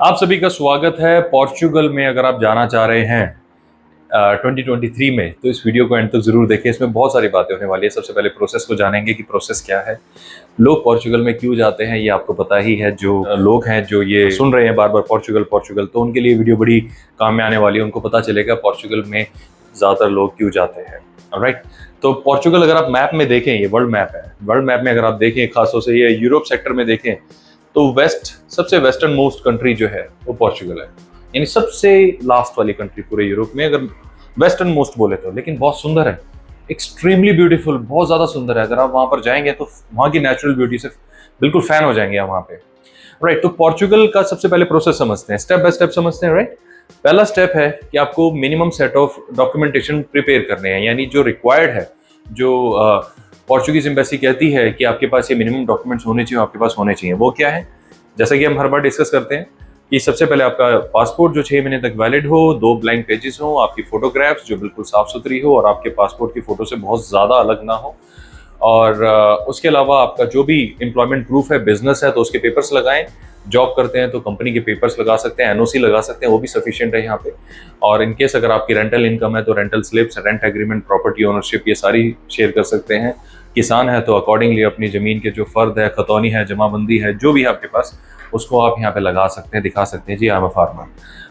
आप सभी का स्वागत है पोर्चुगल में। अगर आप जाना चाह रहे हैं 2023 में, तो इस वीडियो को एंड तक जरूर देखें। इसमें बहुत सारी बातें होने वाली है। सबसे पहले प्रोसेस को जानेंगे कि प्रोसेस क्या है, लोग पोर्चुगल में क्यों जाते हैं, ये आपको पता ही है। जो लोग हैं जो ये सुन रहे हैं बार बार पोर्चुगल पोर्चुगल, तो उनके लिए वीडियो बड़ी काम में आने वाली है। उनको पता चलेगा पोर्चुगल में ज़्यादातर लोग क्यों जाते हैं। राइट, तो पोर्चुगल अगर आप मैप में देखें, ये वर्ल्ड मैप है, वर्ल्ड मैप में अगर आप देखें, खासतौर से ये यूरोप सेक्टर में देखें, तो सबसे वेस्टर्न मोस्ट कंट्री जो है वो पोर्चुगल है। यानी सबसे लास्ट वाली कंट्री पूरे यूरोप में, अगर वेस्टर्न मोस्ट बोले तो। लेकिन बहुत सुंदर है, एक्सट्रीमली ब्यूटीफुल, बहुत ज्यादा सुंदर है। अगर आप वहां पर जाएंगे तो वहां की नेचुरल ब्यूटी से बिल्कुल फैन हो जाएंगे आप वहां पे। राइट, तो पोर्चुगल का सबसे पहले प्रोसेस समझते हैं, स्टेप बाय स्टेप समझते हैं। राइट, पहला स्टेप है कि आपको minimum set of documentation prepare करने हैं, यानी जो रिक्वायर्ड है, जो पोर्चुगीज एम्बेसी कहती है कि आपके पास ये मिनिमम डॉक्यूमेंट्स होने चाहिए, आपके पास होने चाहिए। वो क्या है? जैसे कि हम हर बार डिस्कस करते हैं कि सबसे पहले आपका पासपोर्ट जो 6 महीने तक वैलिड हो, 2 ब्लैंक पेजेस हो, आपकी फोटोग्राफ्स जो बिल्कुल साफ सुथरी हो और आपके पासपोर्ट की फोटो से बहुत ज़्यादा अलग ना हो। और उसके अलावा आपका जो भी एम्प्लॉयमेंट प्रूफ है, बिजनेस है तो उसके पेपर्स लगाएं, जॉब करते हैं तो कंपनी के पेपर्स लगा सकते हैं, एनओसी लगा सकते हैं, वो भी सफिशिएंट है यहाँ पे। और इन केस अगर आपकी रेंटल इनकम है तो rental slips, rent agreement, property ownership, ये सारी शेयर कर सकते हैं। किसान है तो अकॉर्डिंगली अपनी ज़मीन के जो फर्द है, खतौनी है, जमाबंदी है, जो भी है आपके पास, उसको आप यहाँ पे लगा सकते हैं, दिखा सकते हैं जी I am a farmer.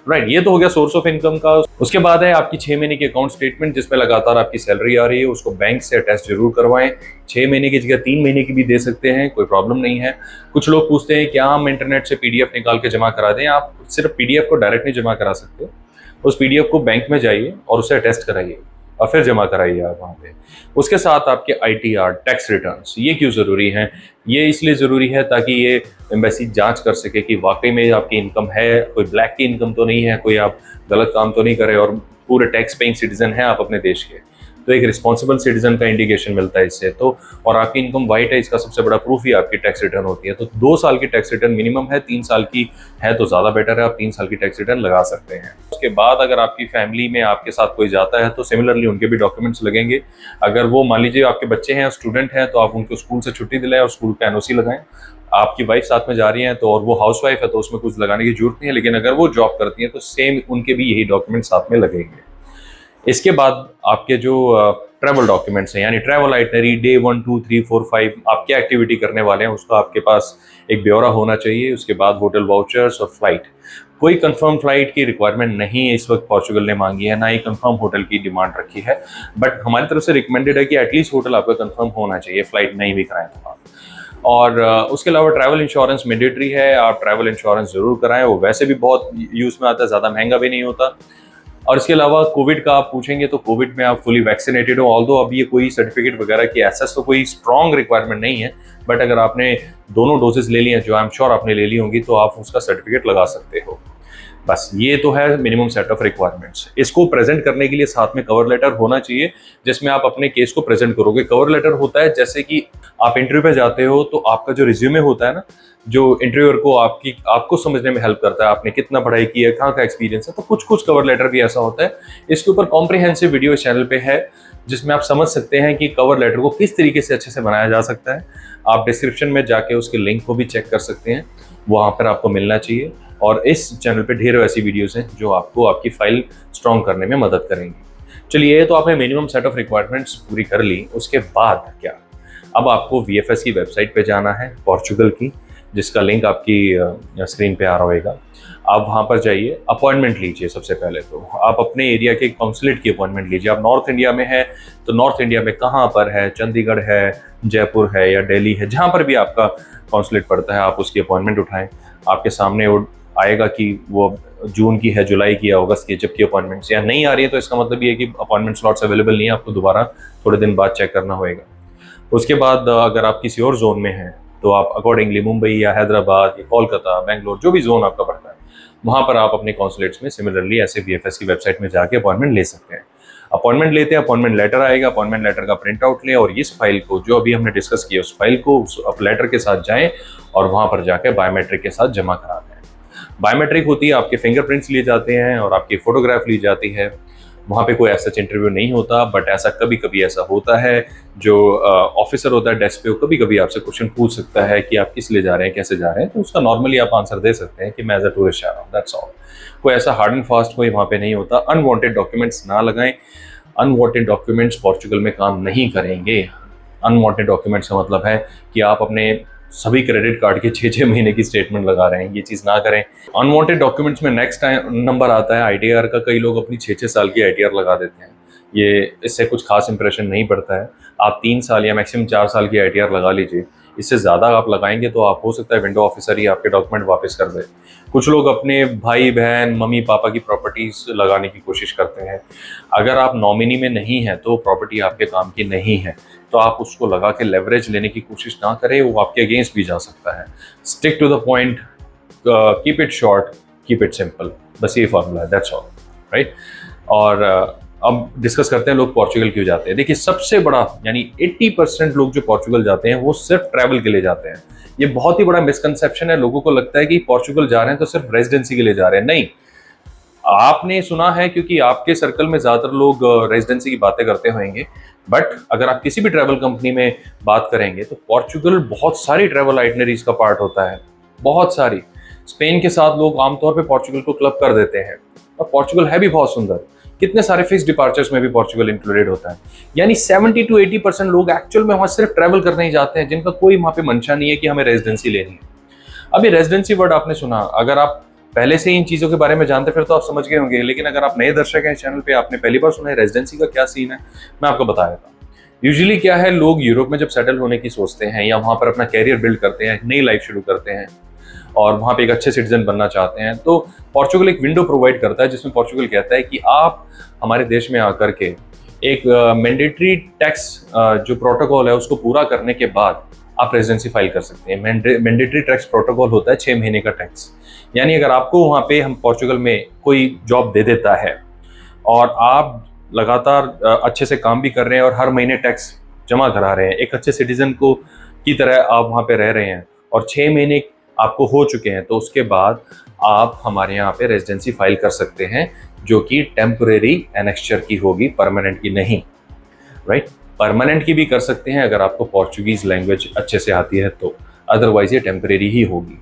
Right, ये तो हो गया सोर्स ऑफ इनकम का। उसके बाद है आपकी 6 महीने की अकाउंट स्टेटमेंट, जिसमें लगातार आपकी सैलरी आ रही है, उसको बैंक से अटैच जरूर करवाएं। 6 महीने की जगह 3 महीने की भी दे सकते हैं, कोई प्रॉब्लम नहीं है। कुछ लोग पूछते हैं क्या हम इंटरनेट से पीडीएफ निकाल के जमा करा दें? आप सिर्फ पीडीएफ को डायरेक्ट नहीं जमा करा सकते, उस पीडीएफ को बैंक में जाइए और उसे अटेस्ट कराइए और फिर जमा कराइए आप वहाँ पे। उसके साथ आपके आईटीआर, टैक्स रिटर्न्स, ये क्यों ज़रूरी हैं? ये इसलिए ज़रूरी है ताकि ये एम्बेसी जांच कर सके कि वाकई में आपकी इनकम है, कोई ब्लैक की इनकम तो नहीं है, कोई आप गलत काम तो नहीं कर रहे और पूरे टैक्स पेइंग सिटीजन हैं आप अपने देश के। तो एक रिस्पॉन्सिबल सिटीजन का इंडिकेशन मिलता है इससे। तो और आपकी इनकम वाइट है, इसका सबसे बड़ा प्रूफ ही आपकी टैक्स रिटर्न होती है। तो 2 साल की टैक्स रिटर्न मिनिमम है, 3 साल की है तो ज़्यादा बेटर है, आप 3 साल की टैक्स रिटर्न लगा सकते हैं। उसके बाद अगर आपकी फैमिली में आपके साथ कोई जाता है तो सिमिलरली उनके भी डॉक्यूमेंट्स लगेंगे। अगर वो मान लीजिए आपके बच्चे हैं, स्टूडेंट हैं, तो आप उनको स्कूल से छुट्टी दिलाएं और स्कूल का एनओसी लगाएं। आपकी वाइफ साथ में जा रही है तो, और वो हाउस वाइफ है तो उसमें कुछ लगाने की जरूरत नहीं है। लेकिन अगर वो जॉब करती है तो सेम उनके भी यही डॉक्यूमेंट साथ में लगेंगे। इसके बाद आपके जो ट्रैवल डॉक्यूमेंट्स हैं, यानी ट्रैवल आइटनरी, डे 1, 2, 3, 4, 5, आप क्या एक्टिविटी करने वाले हैं उसका आपके पास एक ब्यौरा होना चाहिए। उसके बाद होटल वाउचर्स और फ्लाइट। कोई कंफर्म फ्लाइट की रिक्वायरमेंट नहीं है इस वक्त पोर्चुगल ने मांगी है, ना ही कंफर्म होटल की डिमांड रखी है। बट हमारी तरफ से रिकमेंडेड है कि एटलीस्ट होटल आपका कंफर्म होना चाहिए, फ्लाइट नहीं भी कराएं तो आप। और उसके अलावा ट्रैवल इंश्योरेंस मैंडेटरी है, आप ट्रैवल इंश्योरेंस जरूर कराएं, वो वैसे भी बहुत यूज़ में आता है, ज़्यादा महंगा भी नहीं होता। और इसके अलावा कोविड का आप पूछेंगे तो कोविड में आप फुली वैक्सीनेटेड हो, ऑल्दो अभी ये कोई सर्टिफिकेट वगैरह की एसेस तो कोई स्ट्रॉन्ग रिक्वायरमेंट नहीं है। बट अगर आपने दोनों डोजेस ले लिए हैं, जो आई एम श्योर आपने ले ली होंगी, तो आप उसका सर्टिफिकेट लगा सकते हो। बस ये तो है मिनिमम सेट ऑफ रिक्वायरमेंट्स। इसको प्रेजेंट करने के लिए साथ में कवर लेटर होना चाहिए, जिसमें आप अपने केस को प्रेजेंट करोगे। कवर लेटर होता है जैसे कि आप इंटरव्यू पे जाते हो तो आपका जो रिज्यूमे होता है ना, जो इंटरव्यूअर को आपको समझने में हेल्प करता है, आपने कितना पढ़ाई की है, कहाँ का एक्सपीरियंस है। तो कुछ कवर लेटर भी ऐसा होता है। इसके ऊपर कॉम्प्रिहेंसिव वीडियो चैनल पे है, जिसमें आप समझ सकते हैं कि कवर लेटर को किस तरीके से अच्छे से बनाया जा सकता है। आप डिस्क्रिप्शन में जाके उसके लिंक को भी चेक कर सकते हैं, वहाँ पर आपको मिलना चाहिए। और इस चैनल पे ढेरों ऐसी वीडियोस हैं जो आपको आपकी फाइल स्ट्रॉन्ग करने में मदद करेंगी। चलिए, ये तो आपने मिनिमम सेट ऑफ रिक्वायरमेंट्स पूरी कर ली। उसके बाद क्या? अब आपको वीएफएस की वेबसाइट पे जाना है पोर्चुगल की, जिसका लिंक आपकी स्क्रीन पे आ रहा होगा। आप वहाँ पर जाइए, अपॉइंटमेंट लीजिए। सबसे पहले तो आप अपने एरिया के काउंसलेट की अपॉइंटमेंट लीजिए। आप नॉर्थ इंडिया में है तो नॉर्थ इंडिया में कहाँ पर है, चंडीगढ़ है, जयपुर है या दिल्ली है, जहाँ पर भी आपका काउंसलेट पड़ता है, आप उसकी अपॉइंटमेंट उठाएं। आपके सामने वो आएगा कि वो जून की है, जुलाई की है, अगस्त की, जबकि अपॉइंटमेंट्स या नहीं आ रही है तो इसका मतलब ये है कि अपॉइंटमेंट स्लॉट्स अवेलेबल नहीं है, आपको दोबारा थोड़े दिन बाद चेक करना होगा। उसके बाद अगर आप किसी और जोन में हैं तो आप अकॉर्डिंगली मुंबई या हैदराबाद या कोलकाता, बेंगलोर, जो भी जोन आपका पड़ता है, वहाँ पर आप अपने काउंसलेट्स में सिमिलरली ऐसे वीएफएस की वेबसाइट में जाके अपॉइंटमेंट ले सकते हैं। अपॉइंटमेंट लेते हैं, अपॉइंटमेंट लेटर आएगा, अपॉइंटमेंट लेटर का प्रिंट आउट लें और इस फाइल को, जो अभी हमने डिस्कस किया, उस फाइल को उस लेटर के साथ जाएं और वहाँ पर जाके बायोमेट्रिक के साथ जमा करा दें। बायोमेट्रिक होती है, आपके फिंगरप्रिंट्स लिए जाते हैं और आपकी फोटोग्राफ ली जाती है। वहाँ पे कोई ऐसा इंटरव्यू नहीं होता, बट ऐसा कभी कभी ऐसा होता है। जो ऑफिसर होता है डेस्क पे, वो कभी कभी आपसे क्वेश्चन पूछ सकता है कि आप किस लिए जा रहे हैं, कैसे जा रहे हैं, तो उसका नॉर्मली आप आंसर दे सकते हैं कि मैं एज अ टूरिस्ट जा रहा हूँ, दैट्स ऑल। कोई ऐसा हार्ड एंड फास्ट कोई वहाँ पे नहीं होता। अनवांटेड डॉक्यूमेंट्स ना लगाएं। अनवांटेड डॉक्यूमेंट्स पोर्चुगल में काम नहीं करेंगे। अनवांटेड डॉक्यूमेंट्स का मतलब है कि आप अपने सभी क्रेडिट कार्ड के 6-6 महीने की स्टेटमेंट लगा रहे हैं, ये चीज़ ना करें। अनवांटेड डॉक्यूमेंट्स में नेक्स्ट नंबर आता है आईटीआर का। कई लोग अपनी 6-6 साल की आईटीआर लगा देते हैं। ये इससे कुछ खास इंप्रेशन नहीं पड़ता है। आप 3 साल या मैक्सिमम 4 साल की आईटीआर लगा लीजिए। इससे ज़्यादा आप लगाएंगे तो आप हो सकता है विंडो ऑफिसर ही आपके डॉक्यूमेंट वापस कर दे। कुछ लोग अपने भाई बहन मम्मी पापा की प्रॉपर्टीज लगाने की कोशिश करते हैं। अगर आप नॉमिनी में नहीं हैं तो प्रॉपर्टी आपके काम की नहीं है, तो आप उसको लगा के लेवरेज लेने की कोशिश ना करें, वो आपके अगेंस्ट भी जा सकता है। Stick to the point, keep it short, keep it simple, बस ये फॉर्मूला है, दैट्स ऑल, राइट। और अब डिस्कस करते हैं लोग पोर्चुगल क्यों जाते हैं। देखिए, सबसे बड़ा यानी 80% लोग जो पोर्चुगल जाते हैं वो सिर्फ ट्रैवल के लिए जाते हैं। ये बहुत ही बड़ा मिसकंसेप्शन है। लोगों को लगता है कि पोर्चुगल जा रहे हैं तो सिर्फ रेजिडेंसी के लिए जा रहे हैं। नहीं, आपने सुना है क्योंकि आपके सर्कल में ज्यादातर लोग रेजिडेंसी की बातें करते होंगे, बट अगर आप किसी भी ट्रैवल कंपनी में बात करेंगे तो पोर्चुगल बहुत सारी ट्रैवल आइटनरीज का पार्ट होता है, बहुत सारी। स्पेन के साथ लोग आमतौर पे पोर्चुगल को क्लब कर देते हैं, और पोर्चुगल है भी बहुत सुंदर। कितने सारे फिक्स डिपार्चर्स में भी पोर्चुगल इंक्लूडेड होता है। यानी 70 to 80% लोग एक्चुअल में वहां सिर्फ ट्रैवल करने ही जाते हैं, जिनका कोई वहां पे मंशा नहीं है कि हमें रेजिडेंसी लेनी है। अभी रेजिडेंसी वर्ड आपने सुना, अगर आप पहले से इन चीजों के बारे में जानते फिर तो आप समझ गए होंगे, लेकिन अगर आप नए दर्शक हैं चैनल पे, आपने पहली बार सुना है रेजिडेंसी का क्या सीन है, मैं आपको बता देता हूँ। यूजुअली क्या है, लोग यूरोप में जब सेटल होने की सोचते हैं या वहां पर अपना कैरियर बिल्ड करते हैं, नई लाइफ शुरू करते हैं और वहां पे एक अच्छे सिटीजन बनना चाहते हैं, तो पोर्चुगल एक विंडो प्रोवाइड करता है जिसमें पोर्चुगल कहता है कि आप हमारे देश में आकर के एक मैंडेटरी टैक्स जो प्रोटोकॉल है उसको पूरा करने के बाद आप रेजिडेंसी फाइल कर सकते हैं। मैंडेटरी टैक्स प्रोटोकॉल होता है 6 महीने का टैक्स। यानी अगर आपको वहाँ पे हम पोर्चुगल में कोई जॉब दे देता है और आप लगातार अच्छे से काम भी कर रहे हैं और हर महीने टैक्स जमा करा रहे हैं, एक अच्छे सिटीजन को की तरह आप वहाँ पे रह रहे हैं और 6 महीने आपको हो चुके हैं, तो उसके बाद आप हमारे यहाँ पे रेजिडेंसी फाइल कर सकते हैं, जो कि टेम्परेरी एनेक्स्चर की होगी, परमानेंट की नहीं, राइट। परमानेंट की भी कर सकते हैं अगर आपको पोर्चुगीज लैंग्वेज अच्छे से आती है तो, अदरवाइज ये टेम्परेरी ही होगी,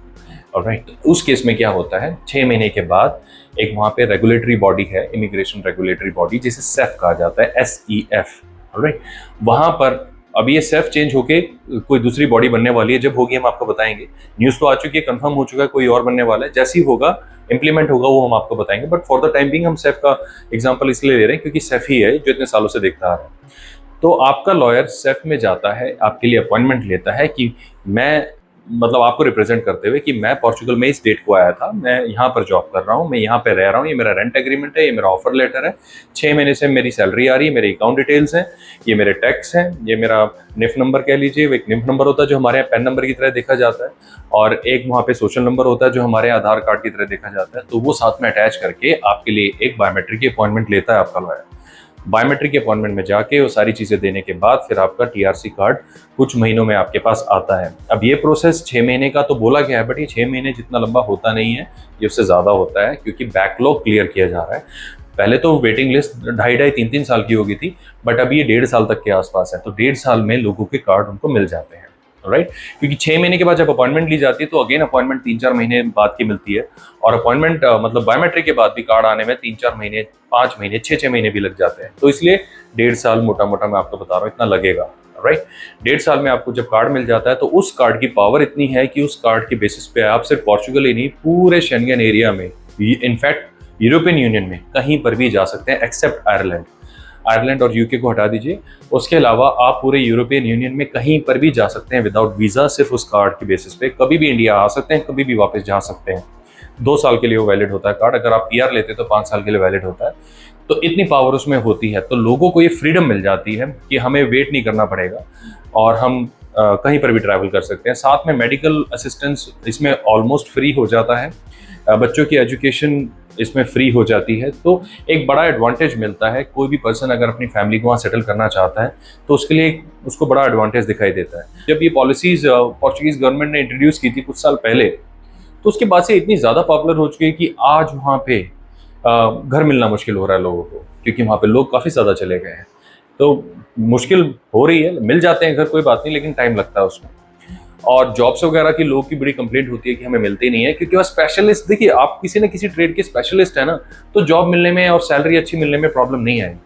ऑलराइट। उस केस में क्या होता है, 6 महीने के बाद एक वहाँ पे रेगुलेटरी बॉडी है, इमिग्रेशन रेगुलेटरी बॉडी, जिसे सेफ कहा जाता है, SEF, ऑलराइट। वहाँ पर अब ये सेफ चेंज होके कोई दूसरी बॉडी बनने वाली है, जब होगी हम आपको बताएंगे। न्यूज़ तो आ चुकी है, कंफर्म हो चुका है, कोई और बनने वाला है, जैसे ही होगा इंप्लीमेंट होगा वो हम आपको बताएंगे। But for the time being हम सेफ का एग्जांपल इसलिए ले रहे हैं क्योंकि सेफ ही है जो इतने सालों से देखता आ रहा है। तो आपका लॉयर सेफ में जाता है, आपके लिए अपॉइंटमेंट लेता है कि मैं मतलब आपको रिप्रेजेंट करते हुए कि मैं पोर्चुगल में इस डेट को आया था, मैं यहाँ पर जॉब कर रहा हूँ, मैं यहाँ पे रह रहा हूँ, ये मेरा रेंट एग्रीमेंट है, ये मेरा ऑफर लेटर है, 6 महीने से मेरी सैलरी आ रही है, मेरे अकाउंट डिटेल्स हैं, ये मेरे टैक्स हैं, ये मेरा निफ नंबर कह लीजिए। एक निफ नंबर होता है जो हमारे यहाँ पैन नंबर की तरह देखा जाता है, और एक वहाँ पे सोशल नंबर होता है जो हमारे आधार कार्ड की तरह देखा जाता है। तो वो साथ में अटैच करके आपके लिए एक बायोमेट्रिक की अपॉइंटमेंट लेता है आपका लॉयर। बायोमेट्रिक अपॉइंटमेंट में जाके वो सारी चीज़ें देने के बाद फिर आपका TRC कार्ड कुछ महीनों में आपके पास आता है। अब ये प्रोसेस 6 महीने का तो बोला गया है, बट ये 6 महीने जितना लंबा होता नहीं है, ये उससे ज़्यादा होता है, क्योंकि बैकलॉग क्लियर किया जा रहा है। पहले तो वेटिंग लिस्ट 2.5-3 साल की होगी थी, बट अब ये 1.5 साल तक के आसपास है। तो 1.5 साल में लोगों के कार्ड उनको मिल जाते हैं, राइट। क्योंकि 6 महीने के बाद जब अपॉइंटमेंट ली जाती है तो अगेन अपॉइंटमेंट 3-4 महीने बाद की मिलती है, और अपॉइंटमेंट मतलब बायोमेट्रिक के बाद भी कार्ड आने में 3-4 महीने, 5 महीने, 6-6 महीने भी लग जाते हैं। तो इसलिए 1.5 साल मोटा मोटा मैं आपको बता रहा हूँ इतना लगेगा, राइट। 1.5 साल में आपको जब कार्ड मिल जाता है तो उस कार्ड की पावर इतनी है कि उस कार्ड के बेसिस पे आप सिर्फ पोर्चुगल ही नहीं, पूरे शेंगन एरिया में, इनफैक्ट यूरोपियन यूनियन में कहीं पर भी जा सकते हैं, एक्सेप्ट आयरलैंड और यूके को हटा दीजिए। उसके अलावा आप पूरे यूरोपियन यूनियन में कहीं पर भी जा सकते हैं विदाउट वीज़ा, सिर्फ उस कार्ड के बेसिस पे। कभी भी इंडिया आ सकते हैं, कभी भी वापस जा सकते हैं। 2 साल के लिए वो वैलिड होता है कार्ड, अगर आप PR लेते तो 5 साल के लिए वैलिड होता है। तो इतनी पावर उसमें होती है, तो लोगों को ये फ्रीडम मिल जाती है कि हमें वेट नहीं करना पड़ेगा और हम कहीं पर भी ट्रैवल कर सकते हैं। साथ में मेडिकल असिस्टेंस इसमें ऑलमोस्ट फ्री हो जाता है, बच्चों की एजुकेशन इसमें फ्री हो जाती है। तो एक बड़ा एडवांटेज मिलता है। कोई भी पर्सन अगर अपनी फैमिली को वहाँ सेटल करना चाहता है तो उसके लिए उसको बड़ा एडवांटेज दिखाई देता है। जब ये पॉलिसीज पोर्चुगीज गवर्नमेंट ने इंट्रोड्यूस की थी कुछ साल पहले, तो उसके बाद से इतनी ज़्यादा पॉपुलर हो चुकी है कि आज वहाँ पे घर मिलना मुश्किल हो रहा है लोगों को, क्योंकि वहाँ पे लोग काफ़ी ज़्यादा चले गए हैं। तो मुश्किल हो रही है, मिल जाते हैं घर कोई बात नहीं, लेकिन टाइम लगता है उसमें। और जॉब्स वगैरह की लोग की बड़ी कंप्लेंट होती है कि हमें मिलती नहीं है, क्योंकि वह स्पेशलिस्ट, देखिए आप किसी न किसी ट्रेड के स्पेशलिस्ट है ना, तो जॉब मिलने में और सैलरी अच्छी मिलने में प्रॉब्लम नहीं आएगी।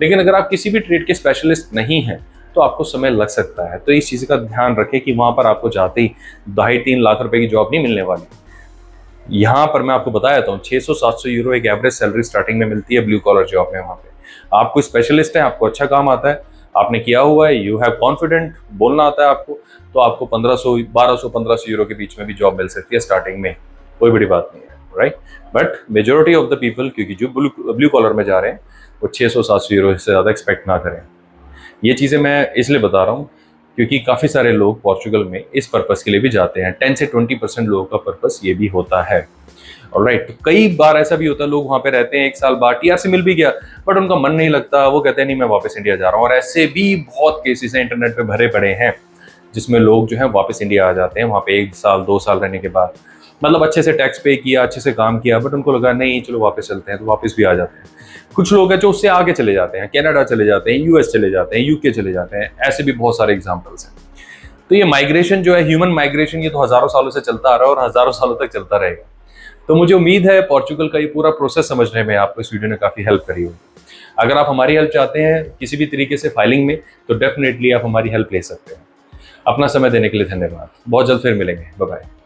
लेकिन अगर आप किसी भी ट्रेड के स्पेशलिस्ट नहीं हैं, तो आपको समय लग सकता है। तो इस चीज़ का ध्यान रखें कि वहाँ पर आपको जाते ही 2.5-3 लाख रुपए की जॉब नहीं मिलने वाली। यहाँ पर मैं आपको बता देता हूँ, 600-700 यूरो एक एवरेज सैलरी स्टार्टिंग में मिलती है ब्लू कॉलर जॉब में। वहाँ पे आप कोई स्पेशलिस्ट है, आपको अच्छा काम आता है, आपने किया हुआ है, यू हैव कॉन्फिडेंट, बोलना आता है आपको, तो आपको 1500, 1200, 1500 यूरो के बीच में भी जॉब मिल सकती है स्टार्टिंग में। कोई बड़ी बात नहीं है, right. But majority of the people, क्योंकि जो ब्लू कॉलर में जा रहे हैं, वो 600-700 यूरो से ज़्यादा एक्सपेक्ट ना करें। ये चीज़ें मैं इसलिए बता रहा हूँ क्योंकि काफ़ी सारे लोग पोर्चुगल में इस पर्पज़ के लिए भी जाते हैं। 10 से 20% लोगों का पर्पज़ ये भी होता है। ऑलराइट, तो कई बार ऐसा भी होता है, लोग वहाँ पे रहते हैं 1 साल बाद, टीआर से मिल भी गया, बट उनका मन नहीं लगता, वो कहते हैं नहीं मैं वापस इंडिया जा रहा हूँ। और ऐसे भी बहुत केसेस हैं, इंटरनेट पे भरे पड़े हैं, जिसमें लोग जो है वापस इंडिया आ जाते हैं वहाँ पे 1 साल 2 साल रहने के बाद। मतलब अच्छे से टैक्स पे किया, अच्छे से काम किया, बट उनको लगा नहीं चलो वापस चलते हैं, तो वापस भी आ जाते हैं। कुछ लोग हैं जो उससे आगे चले जाते हैं, कनाडा चले जाते हैं, यूएस चले जाते हैं, यूके चले जाते हैं, ऐसे भी बहुत सारे एग्जाम्पल्स हैं। तो ये माइग्रेशन जो है, ह्यूमन माइग्रेशन, ये तो हजारों सालों से चलता आ रहा है और हजारों सालों तक चलता रहेगा। तो मुझे उम्मीद है पोर्चुगल का ये पूरा प्रोसेस समझने में आपको इस वीडियो ने काफ़ी हेल्प करी होगी। अगर आप हमारी हेल्प चाहते हैं किसी भी तरीके से फाइलिंग में, तो डेफिनेटली आप हमारी हेल्प ले सकते हैं। अपना समय देने के लिए धन्यवाद। बहुत जल्द फिर मिलेंगे। Bye bye.